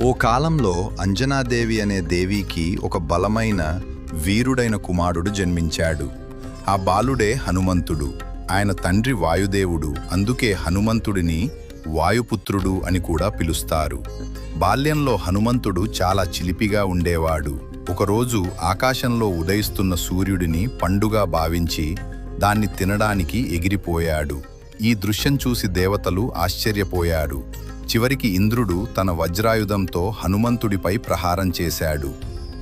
ఓ కాలంలో అంజనాదేవి అనే దేవికి ఒక బలమైన వీరుడైన కుమారుడు జన్మించాడు. ఆ బాలుడే హనుమంతుడు. ఆయన తండ్రి వాయుదేవుడు, అందుకే హనుమంతుడిని వాయుపుత్రుడు అని కూడా పిలుస్తారు. బాల్యంలో హనుమంతుడు చాలా చిలిపిగా ఉండేవాడు. ఒకరోజు ఆకాశంలో ఉదయిస్తున్న సూర్యుడిని పండుగా భావించి దాన్ని తినడానికి ఎగిరిపోయాడు. ఈ దృశ్యం చూసి దేవతలు ఆశ్చర్యపోయారు. చివరికి ఇంద్రుడు తన వజ్రాయుధంతో హనుమంతుడిపై ప్రహారం చేశాడు.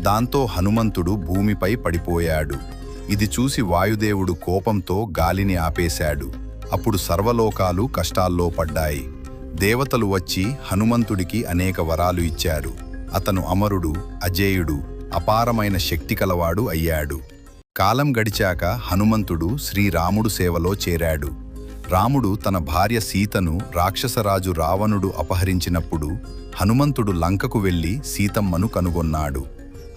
దాంతో హనుమంతుడు భూమిపై పడిపోయాడు. ఇది చూసి వాయుదేవుడు కోపంతో గాలిని ఆపేశాడు. అప్పుడు సర్వలోకాలు కష్టాల్లో పడ్డాయి. దేవతలు వచ్చి హనుమంతుడికి అనేక వరాలు ఇచ్చారు. అతను అమరుడు, అజేయుడు, అపారమైన శక్తి కలవాడు అయ్యాడు. కాలం గడిచాక హనుమంతుడు శ్రీరాముడు సేవలో చేరాడు. రాముడు తన భార్య సీతను రాక్షసరాజు రావణుడు అపహరించినప్పుడు హనుమంతుడు లంకకు వెళ్లి సీతమ్మను కనుగొన్నాడు.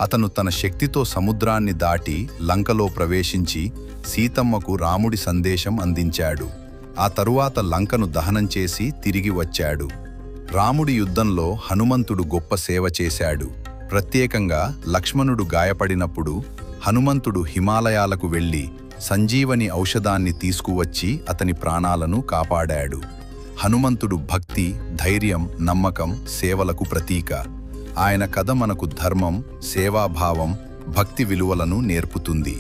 అతను తన శక్తితో సముద్రాన్ని దాటి లంకలో ప్రవేశించి సీతమ్మకు రాముడి సందేశం అందించాడు. ఆ తరువాత లంకను దహనం చేసి తిరిగి వచ్చాడు. రాముడి యుద్ధంలో హనుమంతుడు గొప్ప సేవ చేశాడు. ప్రత్యేకంగా లక్ష్మణుడు గాయపడినప్పుడు హనుమంతుడు హిమాలయాలకు వెళ్లి సంజీవని ఔషధాన్ని తీసుకువచ్చి అతని ప్రాణాలను కాపాడాడు. హనుమంతుడు భక్తి, ధైర్యం, నమ్మకం, సేవలకు ప్రతీక. ఆయన కథ మనకు ధర్మం, సేవాభావం, భక్తి విలువలను నేర్పుతుంది.